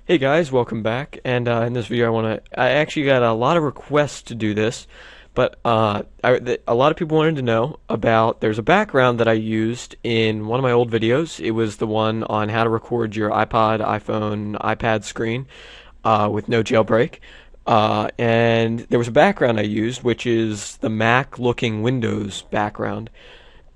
Hey guys, welcome back. And in this video, I actually got a lot of requests to do this, but a lot of people wanted to know about. There's a background that I used in one of my old videos. It was the one on how to record your iPod, iPhone, iPad screen with no jailbreak. And there was a background I used, which is the Mac-looking Windows background.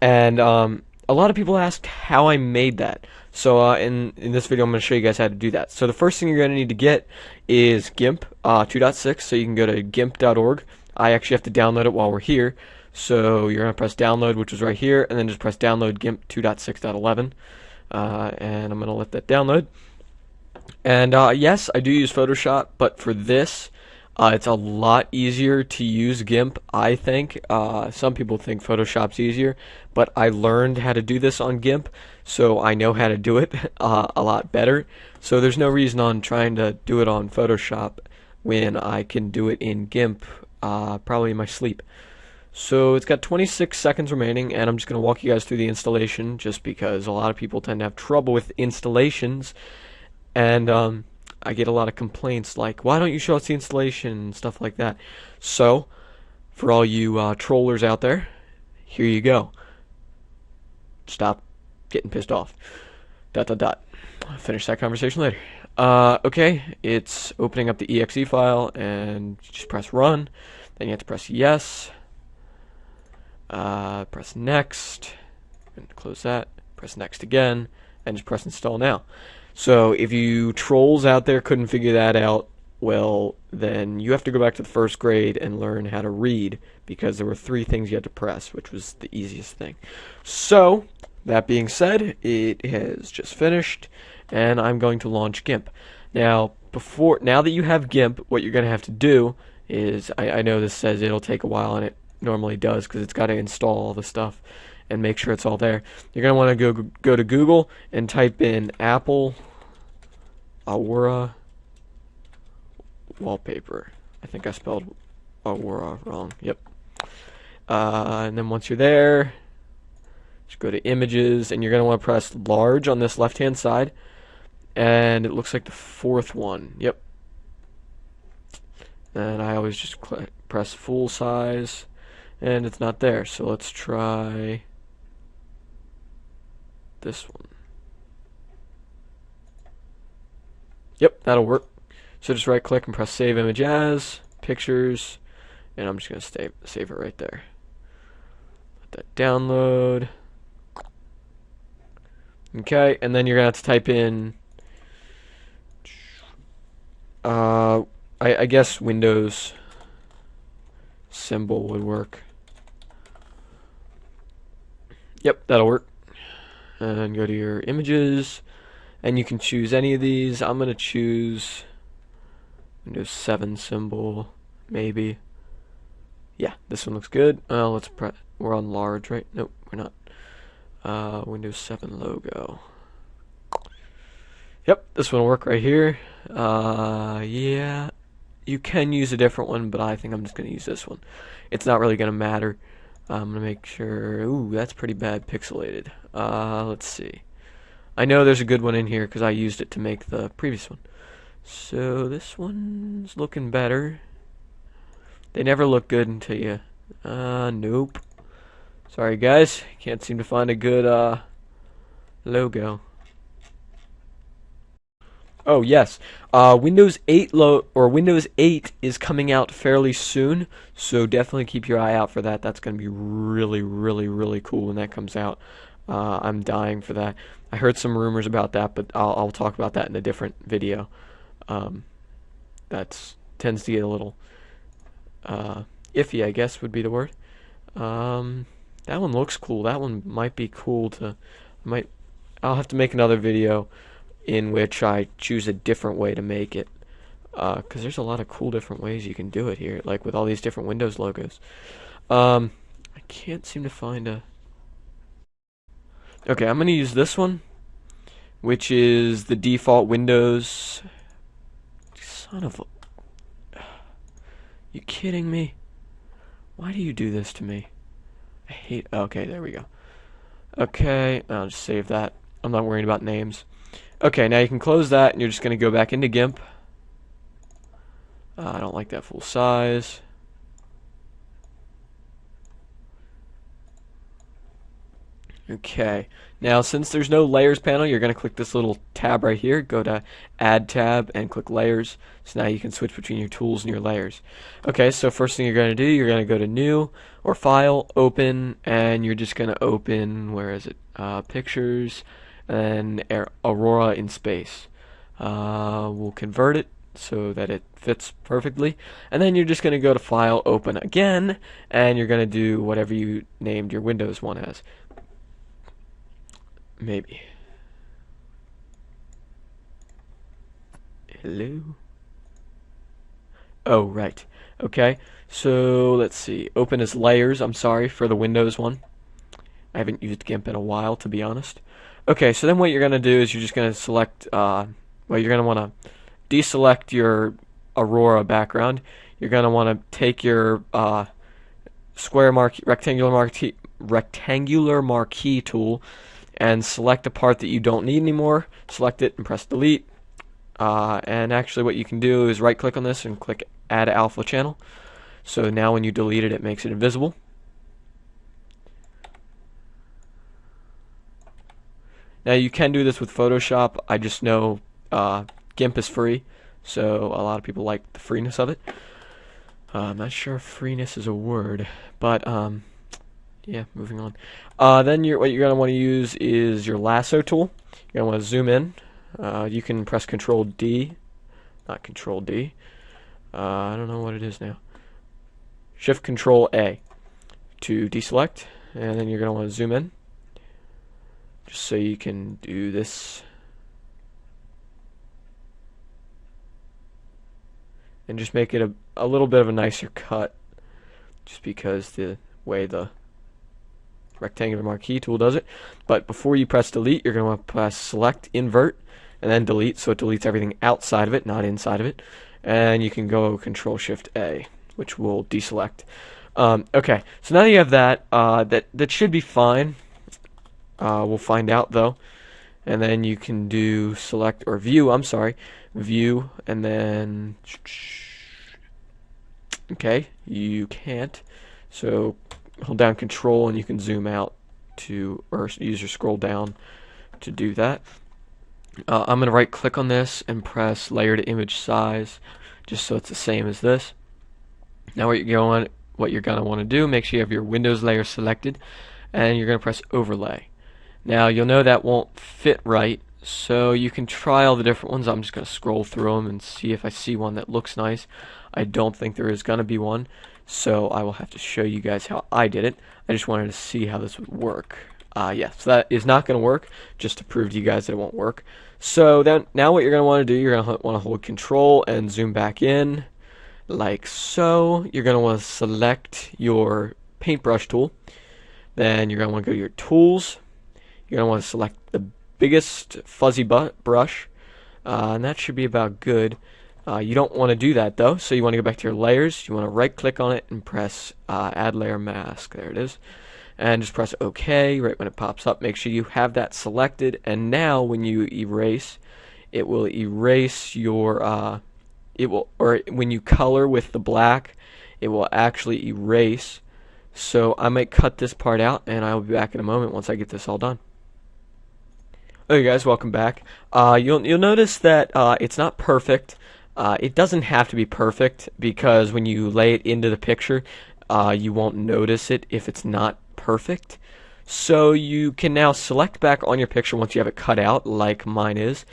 And a lot of people asked how I made that. So in this video, I'm going to show you guys how to do that. So the first thing you're going to need to get is GIMP 2.6. So you can go to gimp.org. I actually have to download it while we're here. So you're going to press download, which is right here, and then just press download GIMP 2.6.11. And I'm going to let that download. And yes, I do use Photoshop, but for this, it's a lot easier to use GIMP, I think. Some people think Photoshop's easier, but I learned how to do this on GIMP, so I know how to do it a lot better. So there's no reason on trying to do it on Photoshop when I can do it in GIMP, probably in my sleep. So it's got 26 seconds remaining, and I'm just going to walk you guys through the installation, just because a lot of people tend to have trouble with installations, and I get a lot of complaints like, why don't you show us the installation and stuff like that. So, for all you trollers out there, here you go. Stop getting pissed off. ... I'll finish that conversation later. Okay, it's opening up the exe file, and you just press run. Then you have to press yes. Press next, and close that. Press next again, and just press install now. So if you trolls out there couldn't figure that out, well, then you have to go back to the first grade and learn how to read, because there were 3 things you had to press, which was the easiest thing. So, that being said, it has just finished, and I'm going to launch GIMP. Now that you have GIMP, what you're going to have to do is, I know this says it'll take a while, and it normally does, because it's got to install all the stuff and make sure it's all there. You're going to want to go to Google and type in Apple Aurora wallpaper. I think I spelled Aurora wrong. Yep. And then once you're there, just go to images, and you're going to want to press large on this left hand side, and it looks like the 4th one. Yep. And I always just press full size, and it's not there. So let's try this one. Yep, that'll work. So just right click and press save image as, pictures, and I'm just going to save it right there. Let that download. Okay, and then you're going to have to type in, I guess Windows symbol would work. Yep, that'll work. And go to your images, and you can choose any of these. I'm going to choose Windows 7 symbol, maybe. Yeah, this one looks good. Let's press. We're on large, right? Nope, we're not. Windows 7 logo. Yep, this one will work right here. Yeah, you can use a different one, but I think I'm just going to use this one. It's not really going to matter. I'm going to make sure. Ooh, that's pretty bad pixelated. Let's see. I know there's a good one in here because I used it to make the previous one. So this one's looking better. They never look good until you... nope. Sorry guys, can't seem to find a good logo. Oh yes, Windows 8 Windows 8 is coming out fairly soon, so definitely keep your eye out for that. That's going to be really, really, really cool when that comes out. I'm dying for that. I heard some rumors about that, but I'll talk about that in a different video. That tends to get a little iffy, I guess would be the word. That one looks cool. That one might be cool to... I'll have to make another video in which I choose a different way to make it, because there's a lot of cool different ways you can do it here, like with all these different Windows logos. I can't seem to find a... Okay, I'm going to use this one, which is the default Windows... Son of a... You kidding me? Why do you do this to me? I hate... Okay, there we go. Okay, I'll just save that. I'm not worrying about names. Okay, now you can close that, and you're just going to go back into GIMP. I don't like that full size. Okay, now since there's no layers panel, you're going to click this little tab right here, go to add tab and click layers. So now you can switch between your tools and your layers. Okay, so first thing you're going to do, you're going to go to new or file, open, and you're just going to open, where is it, pictures, and Aurora in space. We'll convert it so that it fits perfectly, and then you're just going to go to file, open again, and you're going to do whatever you named your Windows one as. Maybe. Hello? Oh, right. Okay, so let's see. Open as layers. I'm sorry for the Windows one. I haven't used GIMP in a while, to be honest. Okay, so then what you're going to do is you're just going to select, well, you're going to want to deselect your Aurora background. You're going to want to take your rectangular marquee tool and select a part that you don't need anymore. Select it and press delete. And actually what you can do is right click on this and click add alpha channel. So now when you delete it, it makes it invisible. Now you can do this with Photoshop. I just know GIMP is free, so a lot of people like the freeness of it. I'm not sure if freeness is a word, but yeah, moving on. Then what you're going to want to use is your lasso tool. You're going to want to zoom in. You can press Control D, not Control D. I don't know what it is now. Shift Control A to deselect, and then you're going to want to zoom in, just so you can do this. And just make it a little bit of a nicer cut, just because the way the rectangular marquee tool does it. But before you press delete, you're going to want to press select, invert, and then delete, so it deletes everything outside of it, not inside of it. And you can go Control Shift A, which will deselect. Okay, so now that you have that, that should be fine. We'll find out though. And then you can do select or view, I'm sorry, view, and then okay, you can't. So hold down Control and you can zoom out to, or use your scroll down to do that. I'm going to right click on this and press layer to image size, just so it's the same as this. Now what you're going to want to do, make sure you have your Windows layer selected, and you're going to press overlay. Now you'll know that won't fit right, so you can try all the different ones. I'm just going to scroll through them and see if I see one that looks nice. I don't think there is going to be one, so I will have to show you guys how I did it. I just wanted to see how this would work. Yeah, so that is not going to work, just to prove to you guys that it won't work. So then, now what you're going to want to do, you're going to want to hold Control and zoom back in, like so. You're going to want to select your paintbrush tool. Then you're going to want to go to your tools. You're going to want to select the biggest fuzzy brush, and that should be about good. You don't want to do that though, so you want to go back to your layers. You want to right click on it and press add layer mask. There it is. And just press OK right when it pops up. Make sure you have that selected, and now when you erase, it will erase your or when you color with the black, it will actually erase. So I might cut this part out, and I will be back in a moment once I get this all done. Okay guys, welcome back. You'll notice that it's not perfect. It doesn't have to be perfect, because when you lay it into the picture, you won't notice it if it's not perfect. So you can now select back on your picture once you have it cut out, like mine is,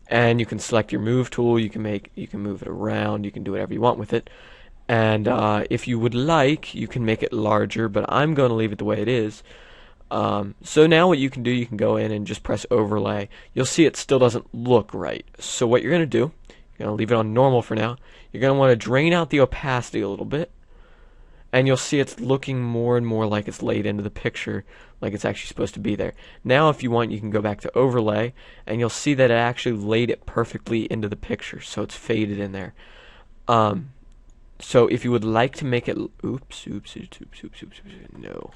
and you can select your move tool. You can move it around. You can do whatever you want with it. And if you would like, you can make it larger, but I'm going to leave it the way it is. So now what you can do, you can go in and just press overlay. You'll see it still doesn't look right. So what you're going to do, you're going to leave it on normal for now. You're going to want to drain out the opacity a little bit, and you'll see it's looking more and more like it's laid into the picture, like it's actually supposed to be there. Now if you want, you can go back to overlay, and you'll see that it actually laid it perfectly into the picture, so it's faded in there. So if you would like to make it, no.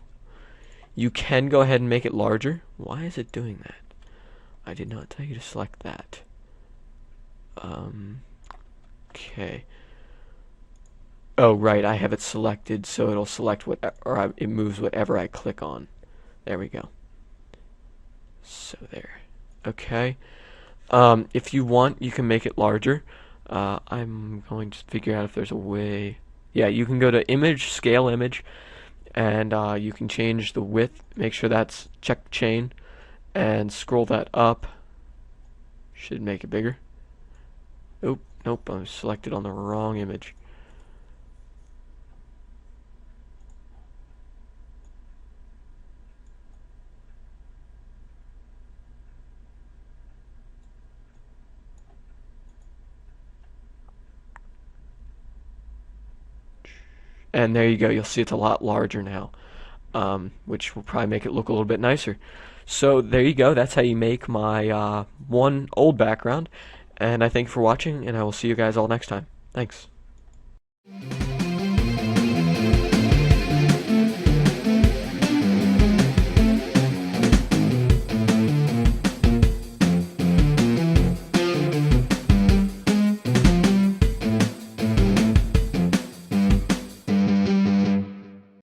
You can go ahead and make it larger. Why is it doing that? I did not tell you to select that. Okay. Oh, right, I have it selected, so it'll select what, or it moves whatever I click on. There we go. So there. Okay. If you want, you can make it larger. I'm going to figure out if there's a way. Yeah, you can go to Image, Scale Image, and you can change the width. Make sure that's check chain, and scroll that up. Should make it bigger. Nope, I'm selected on the wrong image. And there you go. You'll see it's a lot larger now, which will probably make it look a little bit nicer. So there you go. That's how you make my one old background. And I thank you for watching, and I will see you guys all next time. Thanks.